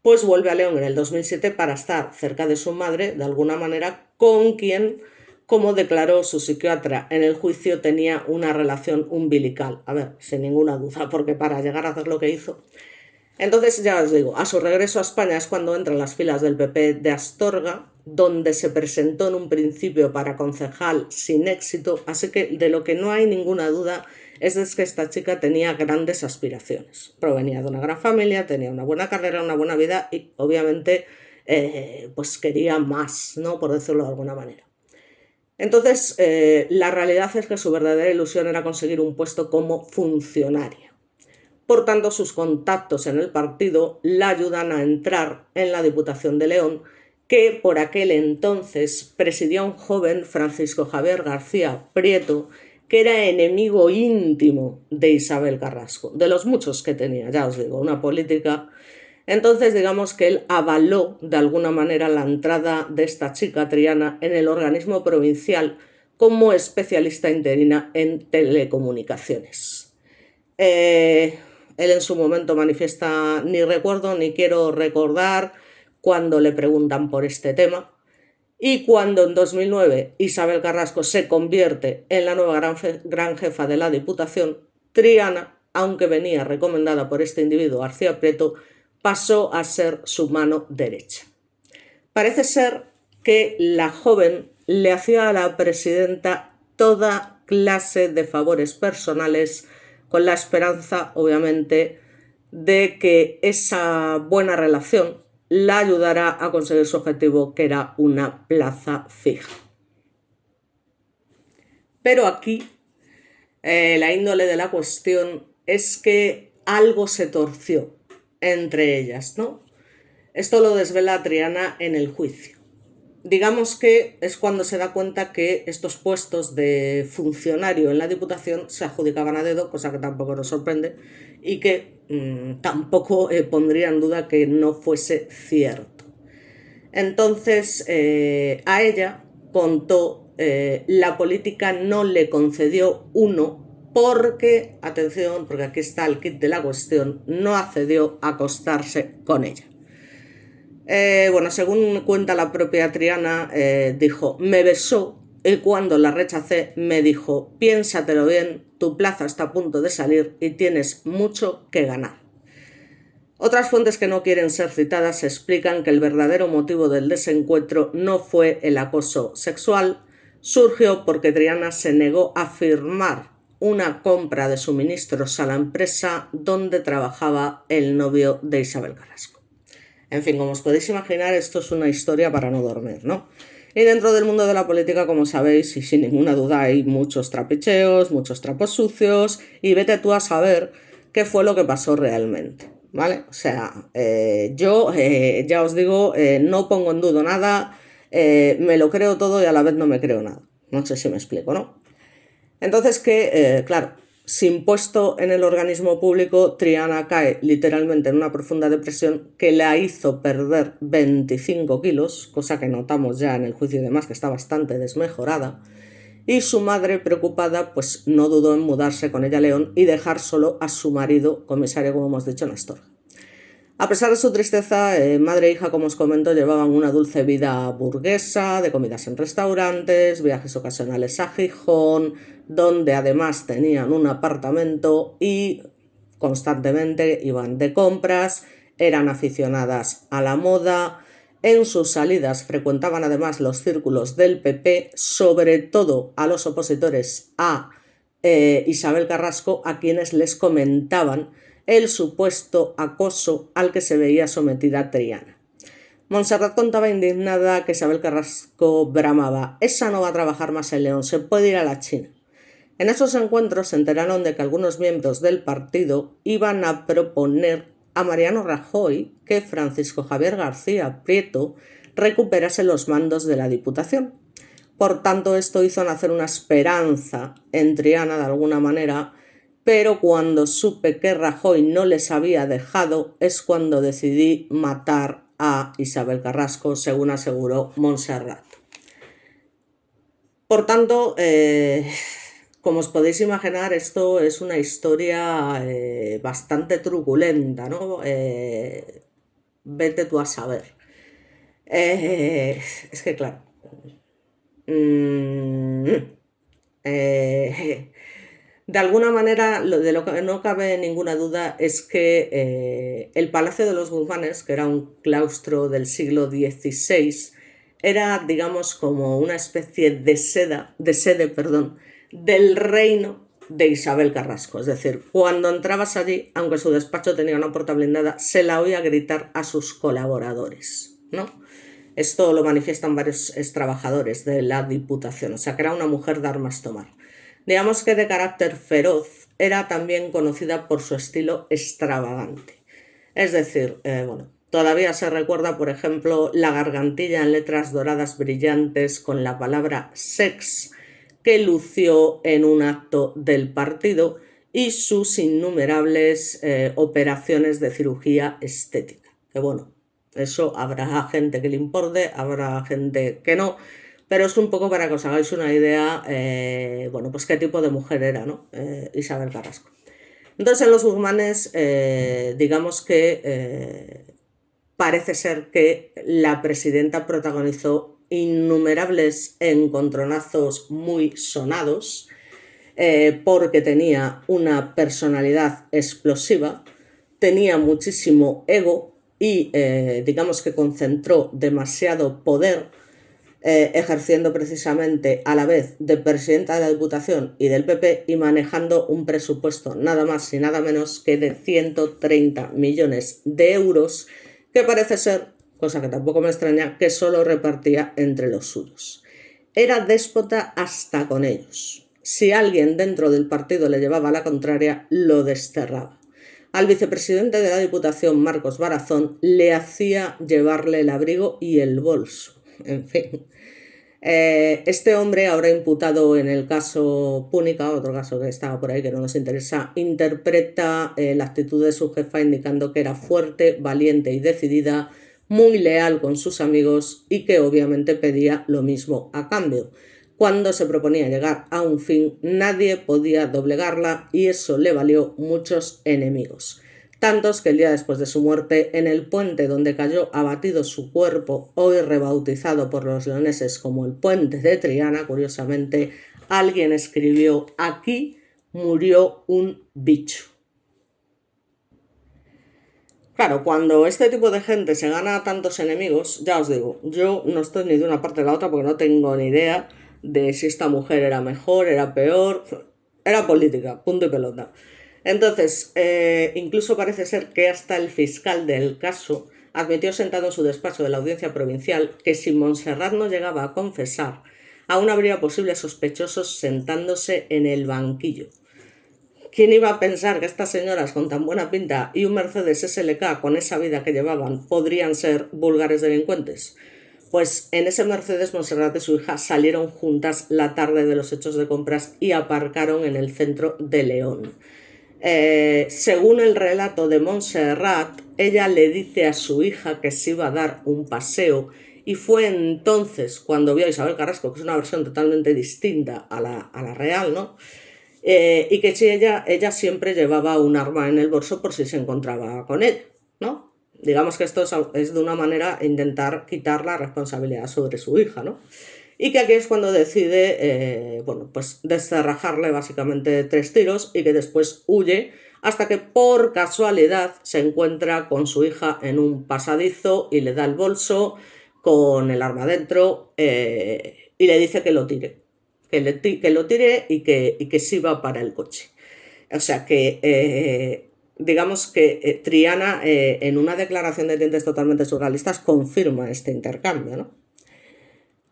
[SPEAKER 1] pues vuelve a León en el 2007 para estar cerca de su madre, de alguna manera, con quien, como declaró su psiquiatra en el juicio, tenía una relación umbilical. A ver, sin ninguna duda, porque para llegar a hacer lo que hizo. Entonces, ya os digo, a su regreso a España es cuando entra en las filas del PP de Astorga, donde se presentó en un principio para concejal sin éxito, así que de lo que no hay ninguna duda es de que esta chica tenía grandes aspiraciones. Provenía de una gran familia, tenía una buena carrera, una buena vida y obviamente pues quería más, ¿no? Por decirlo de alguna manera. Entonces, la realidad es que su verdadera ilusión era conseguir un puesto como funcionaria. Por tanto, sus contactos en el partido la ayudan a entrar en la Diputación de León, que por aquel entonces presidía un joven, Francisco Javier García Prieto, que era enemigo íntimo de Isabel Carrasco, de los muchos que tenía, ya os digo, una política. Entonces, digamos que él avaló de alguna manera la entrada de esta chica Triana en el organismo provincial como especialista interina en telecomunicaciones. Él en su momento manifiesta: ni recuerdo ni quiero recordar cuando le preguntan por este tema. Y cuando en 2009 Isabel Carrasco se convierte en la nueva gran jefa de la Diputación, Triana, aunque venía recomendada por este individuo García Prieto, pasó a ser su mano derecha. Parece ser que la joven le hacía a la presidenta toda clase de favores personales, con la esperanza, obviamente, de que esa buena relación la ayudará a conseguir su objetivo, que era una plaza fija. Pero aquí la índole de la cuestión es que algo se torció entre ellas, ¿no? Esto lo desvela Triana en el juicio. digamos que es cuando se da cuenta que estos puestos de funcionario en la Diputación se adjudicaban a dedo, cosa que tampoco nos sorprende, y que tampoco pondría en duda que no fuese cierto. Entonces, a ella contó, la política no le concedió uno porque, atención, porque aquí está el kit de la cuestión, no accedió a acostarse con ella. Bueno, según cuenta la propia Triana, dijo, me besó y cuando la rechacé me dijo, piénsatelo bien, tu plaza está a punto de salir y tienes mucho que ganar. Otras fuentes que no quieren ser citadas explican que el verdadero motivo del desencuentro no fue el acoso sexual, surgió porque Triana se negó a firmar una compra de suministros a la empresa donde trabajaba el novio de Isabel Carrasco. En fin, como os podéis imaginar, esto es una historia para no dormir, ¿no? Y dentro del mundo de la política, como sabéis, y sin ninguna duda, hay muchos trapicheos, muchos trapos sucios, y vete tú a saber qué fue lo que pasó realmente, ¿vale? O sea, yo ya os digo, no pongo en duda nada, me lo creo todo y a la vez no me creo nada. No sé si me explico, ¿no? Entonces claro, sin puesto en el organismo público, Triana cae literalmente en una profunda depresión que la hizo perder 25 kilos, cosa que notamos ya en el juicio y demás, que está bastante desmejorada. Y su madre, preocupada, pues no dudó en mudarse con ella a León y dejar solo a su marido, comisario, como hemos dicho, en Astorga. A pesar de su tristeza, madre e hija, como os comento, llevaban una dulce vida burguesa, de comidas en restaurantes, viajes ocasionales a Gijón, donde además tenían un apartamento y constantemente iban de compras, eran aficionadas a la moda. En sus salidas frecuentaban además los círculos del PP, sobre todo a los opositores a Isabel Carrasco, a quienes les comentaban el supuesto acoso al que se veía sometida Triana. Montserrat contaba indignada que Isabel Carrasco bramaba, esa no va a trabajar más en León, se puede ir a la China. En esos encuentros se enteraron de que algunos miembros del partido iban a proponer a Mariano Rajoy que Francisco Javier García Prieto recuperase los mandos de la Diputación. Por tanto, esto hizo nacer una esperanza en Triana de alguna manera, pero cuando supe que Rajoy no les había dejado es cuando decidí matar a Isabel Carrasco, según aseguró Montserrat. Por tanto, como os podéis imaginar, esto es una historia bastante truculenta, ¿no? Vete tú a saber. Es que claro. De alguna manera, de lo que no cabe ninguna duda es que el Palacio de los Guzmanes, que era un claustro del siglo XVI, era, digamos, como una especie de sede, del reino de Isabel Carrasco. Es decir, cuando entrabas allí, aunque su despacho tenía una puerta blindada, se la oía gritar a sus colaboradores, ¿no? Esto lo manifiestan varios extrabajadores de la Diputación, o sea que era una mujer de armas tomar. Digamos que de carácter feroz, era también conocida por su estilo extravagante. Es decir, todavía se recuerda, por ejemplo, la gargantilla en letras doradas brillantes con la palabra sex que lució en un acto del partido y sus innumerables operaciones de cirugía estética. Que bueno, eso habrá gente que le importe, habrá gente que no, pero es un poco para que os hagáis una idea, pues qué tipo de mujer era, ¿no? Isabel Carrasco. Entonces en los Guzmanes, digamos que parece ser que la presidenta protagonizó innumerables encontronazos muy sonados, porque tenía una personalidad explosiva, tenía muchísimo ego y digamos que concentró demasiado poder, ejerciendo precisamente a la vez de presidenta de la Diputación y del PP y manejando un presupuesto nada más y nada menos que de 130 millones de euros, que parece ser, cosa que tampoco me extraña, que solo repartía entre los suyos. Era déspota hasta con ellos. Si alguien dentro del partido le llevaba la contraria, lo desterraba. Al vicepresidente de la Diputación, Marcos Barazón, le hacía llevarle el abrigo y el bolso. En fin. Este hombre, ahora imputado en el caso Púnica, otro caso que estaba por ahí que no nos interesa, interpreta la actitud de su jefa indicando que era fuerte, valiente y decidida, muy leal con sus amigos y que obviamente pedía lo mismo a cambio. Cuando se proponía llegar a un fin, nadie podía doblegarla y eso le valió muchos enemigos. Tantos que el día después de su muerte, en el puente donde cayó abatido su cuerpo, hoy rebautizado por los leoneses como el puente de Triana, curiosamente, alguien escribió: aquí murió un bicho. Claro, cuando este tipo de gente se gana tantos enemigos, ya os digo, yo no estoy ni de una parte ni de la otra porque no tengo ni idea de si esta mujer era mejor, era peor, era política, punto y pelota. Entonces, incluso parece ser que hasta el fiscal del caso admitió sentado en su despacho de la audiencia provincial que si Montserrat no llegaba a confesar, aún habría posibles sospechosos sentándose en el banquillo. ¿Quién iba a pensar que estas señoras con tan buena pinta y un Mercedes SLK con esa vida que llevaban podrían ser vulgares delincuentes? Pues en ese Mercedes Montserrat y su hija salieron juntas la tarde de los hechos de compras y aparcaron en el centro de León. Según el relato de Montserrat, ella le dice a su hija que se iba a dar un paseo y fue entonces cuando vio a Isabel Carrasco, que es una versión totalmente distinta a la real, ¿no? Y que si ella siempre llevaba un arma en el bolso por si se encontraba con él, ¿no? Digamos que esto es de una manera intentar quitar la responsabilidad sobre su hija, ¿no? Y que aquí es cuando decide, bueno, pues descerrajarle básicamente 3 tiros y que después huye hasta que por casualidad se encuentra con su hija en un pasadizo y le da el bolso con el arma dentro y le dice que lo tire, que lo tire y que sí va para el coche. O sea que digamos que Triana en una declaración de dientes totalmente surrealistas confirma este intercambio, ¿no?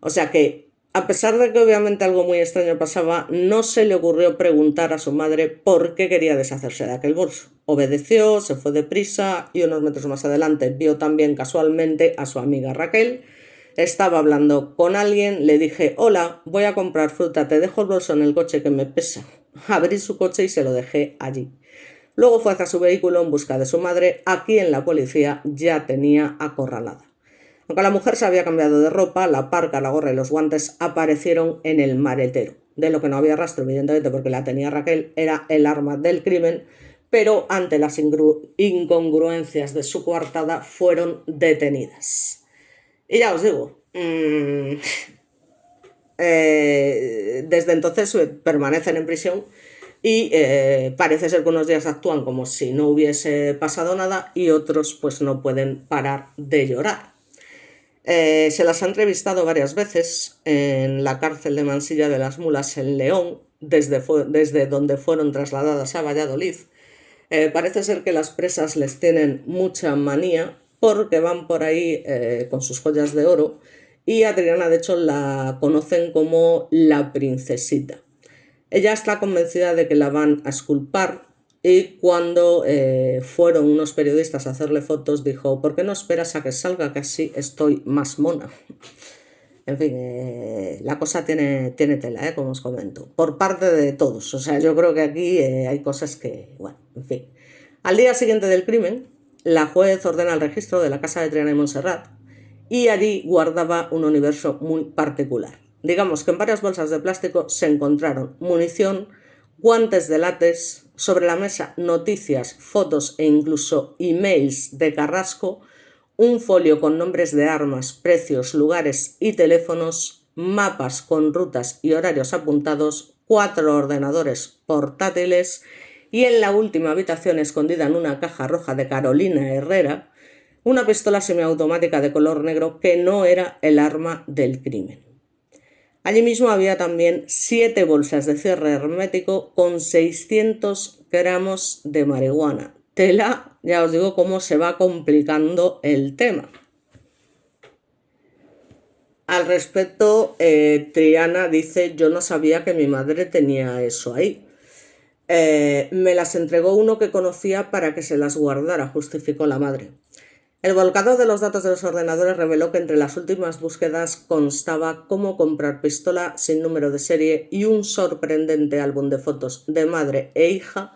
[SPEAKER 1] O sea que, a pesar de que obviamente algo muy extraño pasaba, no se le ocurrió preguntar a su madre por qué quería deshacerse de aquel bolso. Obedeció, se fue deprisa y unos metros más adelante vio también casualmente a su amiga Raquel. Estaba hablando con alguien, le dije: hola, voy a comprar fruta, te dejo el bolso en el coche que me pesa. Abrí su coche y se lo dejé allí. Luego fue hacia su vehículo en busca de su madre, a quien la policía ya tenía acorralada. Aunque la mujer se había cambiado de ropa, la parca, la gorra y los guantes aparecieron en el maletero. De lo que no había rastro, evidentemente, porque la tenía Raquel, era el arma del crimen, pero ante las incongruencias de su coartada fueron detenidas. Y ya os digo, desde entonces permanecen en prisión y parece ser que unos días actúan como si no hubiese pasado nada y otros pues no pueden parar de llorar. Se las ha entrevistado varias veces en la cárcel de Mansilla de las Mulas en León, desde donde fueron trasladadas a Valladolid. Parece ser que las presas les tienen mucha manía porque van por ahí con sus joyas de oro y a Triana de hecho la conocen como la princesita. Ella está convencida de que la van a exculpar y cuando fueron unos periodistas a hacerle fotos dijo: ¿por qué no esperas a que salga, que así estoy más mona? En fin, la cosa tiene tela, como os comento, por parte de todos. O sea, yo creo que aquí hay cosas que, bueno, en fin. Al día siguiente del crimen, la juez ordena el registro de la casa de Triana y Montserrat y allí guardaba un universo muy particular. Digamos que en varias bolsas de plástico se encontraron munición, guantes de látex, sobre la mesa noticias, fotos e incluso emails de Carrasco, un folio con nombres de armas, precios, lugares y teléfonos, mapas con rutas y horarios apuntados, 4 ordenadores portátiles y en la última habitación, escondida en una caja roja de Carolina Herrera, una pistola semiautomática de color negro que no era el arma del crimen. Allí mismo había también 7 bolsas de cierre hermético con 600 gramos de marihuana. Tela, ya os digo cómo se va complicando el tema. Al respecto, Triana dice: yo no sabía que mi madre tenía eso ahí. Me las entregó uno que conocía para que se las guardara, justificó la madre. El volcado de los datos de los ordenadores reveló que entre las últimas búsquedas constaba cómo comprar pistola sin número de serie y un sorprendente álbum de fotos de madre e hija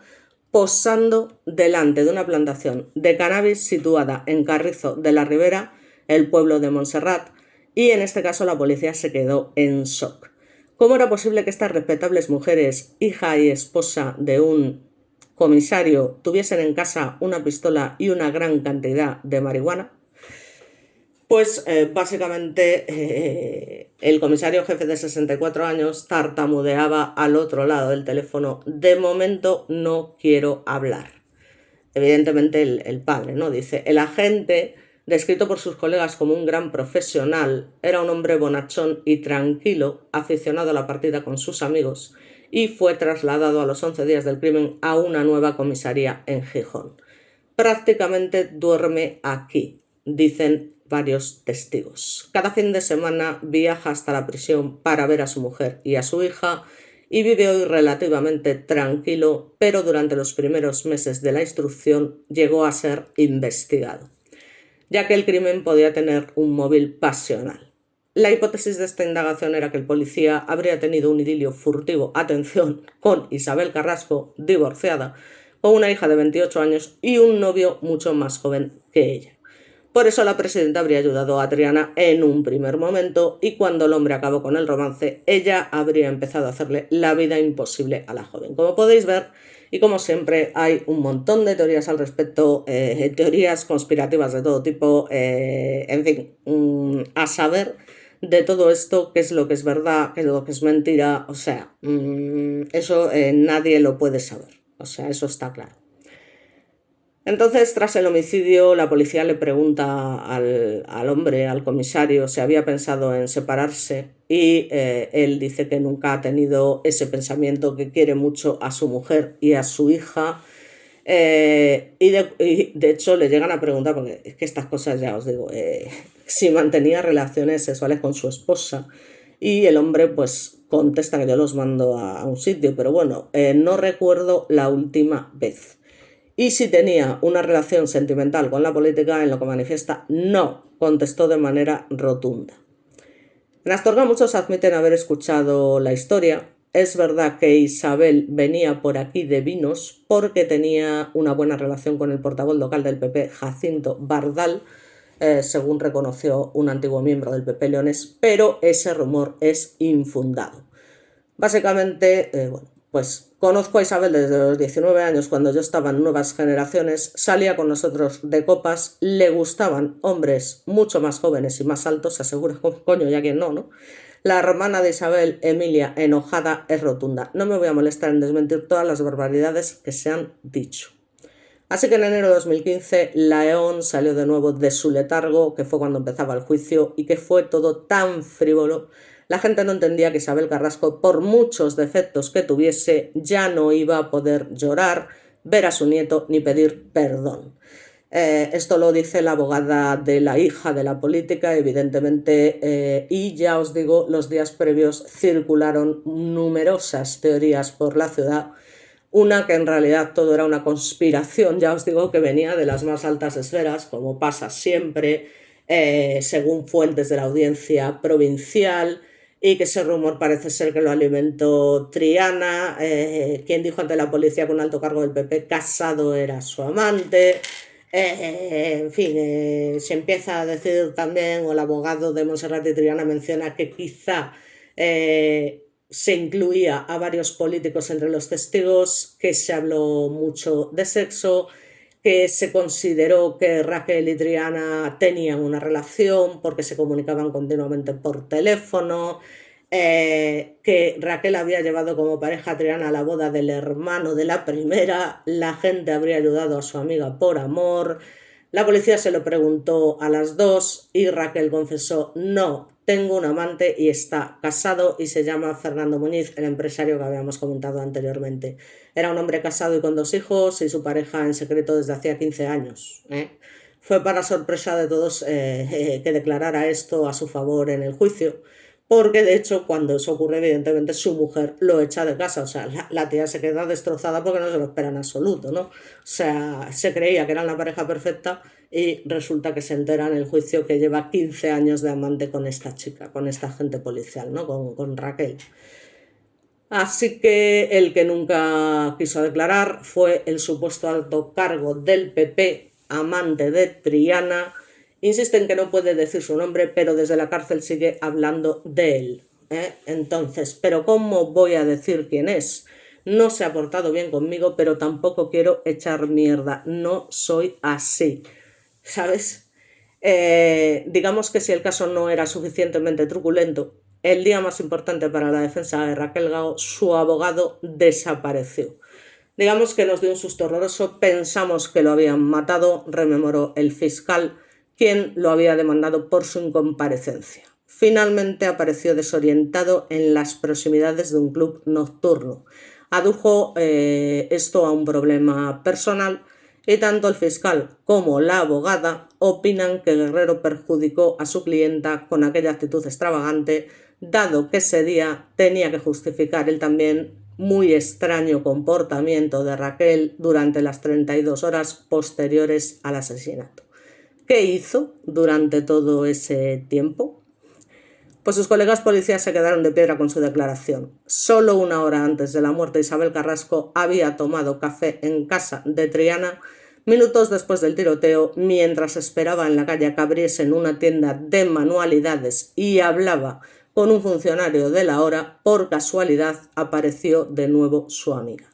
[SPEAKER 1] posando delante de una plantación de cannabis situada en Carrizo de la Ribera, el pueblo de Montserrat, y en este caso la policía se quedó en shock. ¿Cómo era posible que estas respetables mujeres, hija y esposa de un comisario, tuviesen en casa una pistola y una gran cantidad de marihuana? Pues básicamente el comisario jefe de 64 años tartamudeaba al otro lado del teléfono: de momento no quiero hablar. Evidentemente el padre, ¿no? Dice: el agente, descrito por sus colegas como un gran profesional, era un hombre bonachón y tranquilo, aficionado a la partida con sus amigos, y fue trasladado a los 11 días del crimen a una nueva comisaría en Gijón. Prácticamente duerme aquí, dicen varios testigos. Cada fin de semana viaja hasta la prisión para ver a su mujer y a su hija y vive hoy relativamente tranquilo, pero durante los primeros meses de la instrucción llegó a ser investigado, ya que el crimen podía tener un móvil pasional. La hipótesis de esta indagación era que el policía habría tenido un idilio furtivo, atención, con Isabel Carrasco, divorciada, con una hija de 28 años y un novio mucho más joven que ella. Por eso la presidenta habría ayudado a Triana en un primer momento, y cuando el hombre acabó con el romance, ella habría empezado a hacerle la vida imposible a la joven. Como podéis ver, y como siempre, hay un montón de teorías al respecto, teorías conspirativas de todo tipo, en fin, a saber de todo esto qué es lo que es verdad, qué es lo que es mentira. O sea, eso nadie lo puede saber, o sea, eso está claro. Entonces, tras el homicidio, la policía le pregunta al hombre, al comisario, si había pensado en separarse, y él dice que nunca ha tenido ese pensamiento, que quiere mucho a su mujer y a su hija. Y de hecho le llegan a preguntar, porque es que estas cosas ya os digo, si mantenía relaciones sexuales con su esposa, y el hombre pues contesta que yo los mando a un sitio, pero bueno, no recuerdo la última vez. Y si tenía una relación sentimental con la política, en lo que manifiesta no, contestó de manera rotunda. En Astorga muchos admiten haber escuchado la historia. Es verdad que Isabel venía por aquí de vinos porque tenía una buena relación con el portavoz local del PP, Jacinto Bardal, según reconoció un antiguo miembro del PP leonés, pero ese rumor es infundado. Básicamente, bueno, pues conozco a Isabel desde los 19 años, cuando yo estaba en Nuevas Generaciones, salía con nosotros de copas, le gustaban hombres mucho más jóvenes y más altos, se asegura, coño, ya quien no, ¿no? La hermana de Isabel, Emilia, enojada, es rotunda: no me voy a molestar en desmentir todas las barbaridades que se han dicho. Así que en enero de 2015, León salió de nuevo de su letargo, que fue cuando empezaba el juicio, y que fue todo tan frívolo. La gente no entendía que Isabel Carrasco, por muchos defectos que tuviese, ya no iba a poder llorar, ver a su nieto ni pedir perdón. Esto lo dice la abogada de la hija de la política, evidentemente, y ya os digo, los días previos circularon numerosas teorías por la ciudad. Una que en realidad todo era una conspiración, ya os digo, que venía de las más altas esferas, como pasa siempre, según fuentes de la audiencia provincial, y que ese rumor parece ser que lo alimentó Triana, quien dijo ante la policía que un alto cargo del PP Casado era su amante. En fin, se empieza a decir también, o el abogado de Montserrat y Triana menciona que quizá se incluía a varios políticos entre los testigos, que se habló mucho de sexo, que se consideró que Raquel y Triana tenían una relación porque se comunicaban continuamente por teléfono, que Raquel había llevado como pareja a Triana a la boda del hermano de la primera, la gente habría ayudado a su amiga por amor. La policía se lo preguntó a las dos y Raquel confesó: no, tengo un amante y está casado, y se llama Fernando Muñiz, el empresario que habíamos comentado anteriormente. Era un hombre casado y con 2 hijos, y su pareja en secreto desde hacía 15 años. Fue para sorpresa de todos que declarara esto a su favor en el juicio, porque de hecho cuando eso ocurre evidentemente su mujer lo echa de casa, o sea, la tía se queda destrozada porque no se lo espera en absoluto, ¿no? O sea, se creía que eran la pareja perfecta y resulta que se entera en el juicio que lleva 15 años de amante con esta chica, con esta agente policial, ¿no? Con Raquel. Así que el que nunca quiso declarar fue el supuesto alto cargo del PP, amante de Triana. Insiste en que no puede decir su nombre, pero desde la cárcel sigue hablando de él. Entonces, ¿pero cómo voy a decir quién es? No se ha portado bien conmigo, pero tampoco quiero echar mierda. No soy así. ¿Sabes? Digamos que si el caso no era suficientemente truculento, el día más importante para la defensa de Raquel Gao, su abogado desapareció. Digamos que nos dio un susto horroroso, pensamos que lo habían matado, rememoró el fiscal, quien lo había demandado por su incomparecencia. Finalmente apareció desorientado en las proximidades de un club nocturno. Adujo esto a un problema personal y tanto el fiscal como la abogada opinan que Guerrero perjudicó a su clienta con aquella actitud extravagante, dado que ese día tenía que justificar él también muy extraño comportamiento de Raquel durante las 32 horas posteriores al asesinato. ¿Qué hizo durante todo ese tiempo? Pues sus colegas policías se quedaron de piedra con su declaración. Solo una hora antes de la muerte, Isabel Carrasco había tomado café en casa de Triana, minutos después del tiroteo, mientras esperaba en la calle a que abriesen una tienda de manualidades y hablaba con un funcionario de la hora. Por casualidad apareció de nuevo su amiga.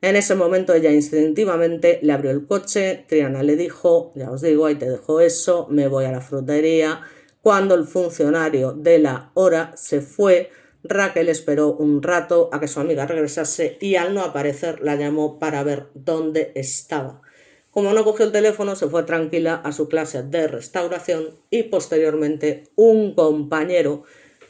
[SPEAKER 1] En ese momento ella instintivamente le abrió el coche, Triana le dijo, ya os digo, ahí te dejo eso, me voy a la frutería. Cuando el funcionario de la hora se fue, Raquel esperó un rato a que su amiga regresase y al no aparecer la llamó para ver dónde estaba. Como no cogió el teléfono, se fue tranquila a su clase de restauración y posteriormente un compañero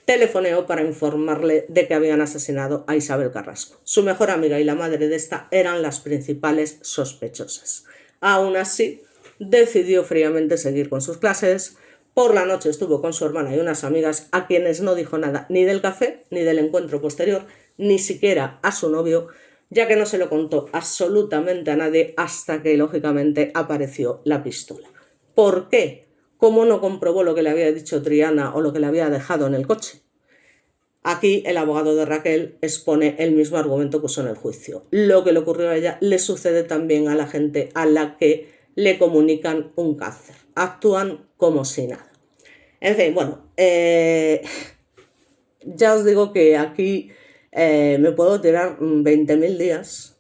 [SPEAKER 1] telefoneó para informarle de que habían asesinado a Isabel Carrasco. Su mejor amiga y la madre de esta eran las principales sospechosas. Aún así, decidió fríamente seguir con sus clases. Por la noche estuvo con su hermana y unas amigas a quienes no dijo nada ni del café ni del encuentro posterior, ni siquiera a su novio, ya que no se lo contó absolutamente a nadie hasta que, lógicamente, apareció la pistola. ¿Por qué? ¿Cómo no comprobó lo que le había dicho Triana o lo que le había dejado en el coche? Aquí el abogado de Raquel expone el mismo argumento que usó en el juicio. Lo que le ocurrió a ella le sucede también a la gente a la que le comunican un cáncer. Actúan como si nada. En fin, bueno, ya os digo que aquí me puedo tirar 20.000 días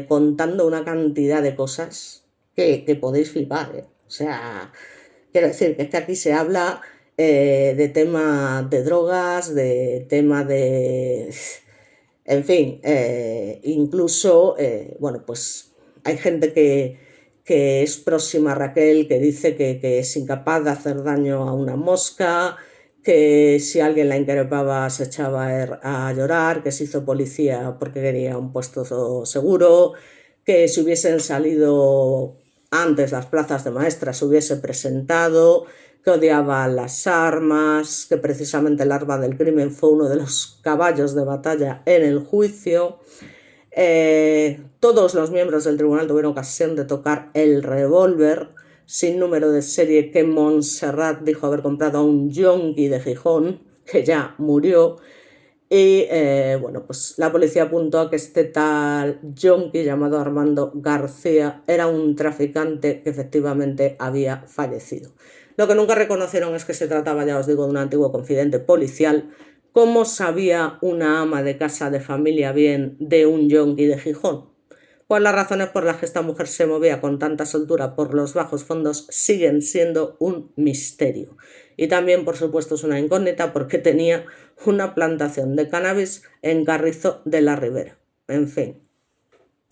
[SPEAKER 1] contando una cantidad de cosas que podéis flipar, ¿eh? O sea, quiero decir que es que aquí se habla de tema de drogas, de tema de... En fin, incluso, bueno, pues hay gente que es próxima a Raquel, que dice que es incapaz de hacer daño a una mosca, que si alguien la increpaba se echaba a llorar, que se hizo policía porque quería un puesto seguro, que si hubiesen salido antes las plazas de maestras se hubiese presentado, que odiaba las armas, que precisamente el arma del crimen fue uno de los caballos de batalla en el juicio. Todos los miembros del tribunal tuvieron ocasión de tocar el revólver sin número de serie que Montserrat dijo haber comprado a un yonki de Gijón, que ya murió. Y bueno, pues la policía apuntó a que este tal yonki llamado Armando García era un traficante que efectivamente había fallecido. Lo que nunca reconocieron es que se trataba, ya os digo, de un antiguo confidente policial. ¿Cómo sabía una ama de casa de familia bien de un yonki de Gijón? Pues las razones por las que esta mujer se movía con tanta soltura por los bajos fondos siguen siendo un misterio. Y también, por supuesto, es una incógnita porque tenía una plantación de cannabis en Carrizo de la Ribera. En fin,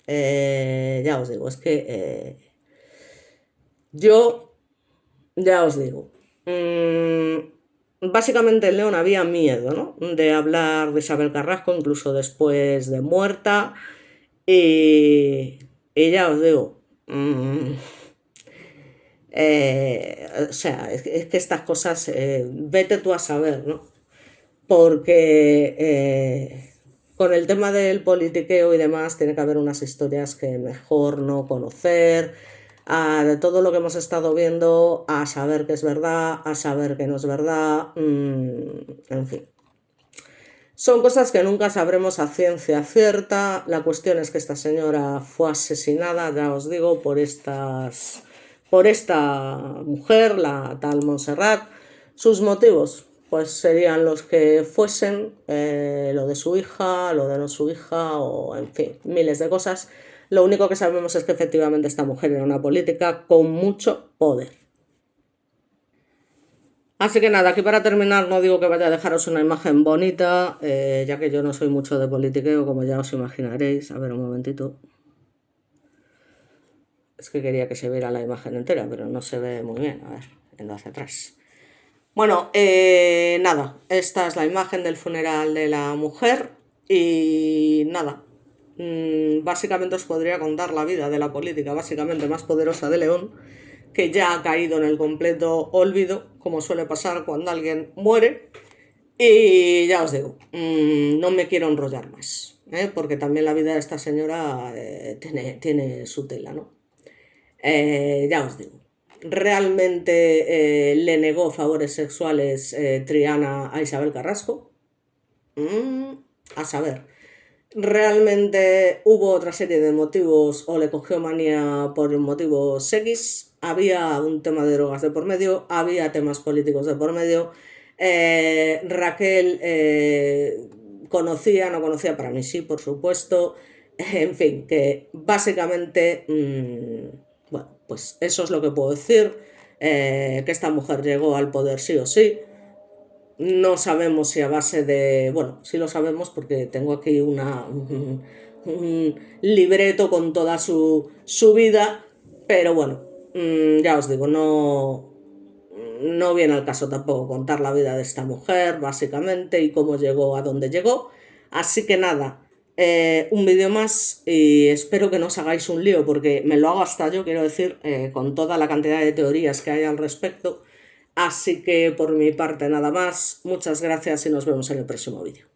[SPEAKER 1] ya os digo, es que yo, ya os digo, básicamente en León había miedo, ¿no?, de hablar de Isabel Carrasco, incluso después de muerta. Y ya os digo, o sea, es que estas cosas, vete tú a saber, ¿no? porque con el tema del politiqueo y demás tiene que haber unas historias que mejor no conocer, de todo lo que hemos estado viendo, a saber que es verdad, a saber que no es verdad, en fin. Son cosas que nunca sabremos a ciencia cierta. La cuestión es que esta señora fue asesinada, ya os digo, por esta mujer, la tal Montserrat. Sus motivos, pues serían los que fuesen, lo de su hija, lo de no su hija, o en fin, miles de cosas. Lo único que sabemos es que efectivamente esta mujer era una política con mucho poder. Así que nada, aquí para terminar no digo que vaya a dejaros una imagen bonita, ya que yo no soy mucho de politiqueo, como ya os imaginaréis. A ver, un momentito. Es que quería que se viera la imagen entera, pero no se ve muy bien. A ver, yendo hacia atrás. Bueno, nada, esta es la imagen del funeral de la mujer y nada. Básicamente os podría contar la vida de la política básicamente más poderosa de León, que ya ha caído en el completo olvido, como suele pasar cuando alguien muere. Y ya os digo, no me quiero enrollar más, porque también la vida de esta señora tiene su tela, ¿no? Ya os digo, realmente le negó favores sexuales Triana a Isabel Carrasco. A saber, realmente hubo otra serie de motivos o le cogió manía por motivos X. Había un tema de drogas de por medio, había temas políticos de por medio. Raquel conocía, no conocía, para mí sí, por supuesto. En fin, que básicamente, bueno, pues eso es lo que puedo decir. Que esta mujer llegó al poder sí o sí. No sabemos si a base de... Bueno, sí lo sabemos porque tengo aquí un libreto con toda su vida, pero bueno, ya os digo, no viene al caso tampoco contar la vida de esta mujer, básicamente, y cómo llegó a donde llegó. Así que nada, un vídeo más y espero que no os hagáis un lío, porque me lo hago hasta yo, quiero decir, con toda la cantidad de teorías que hay al respecto. Así que por mi parte nada más, muchas gracias y nos vemos en el próximo vídeo.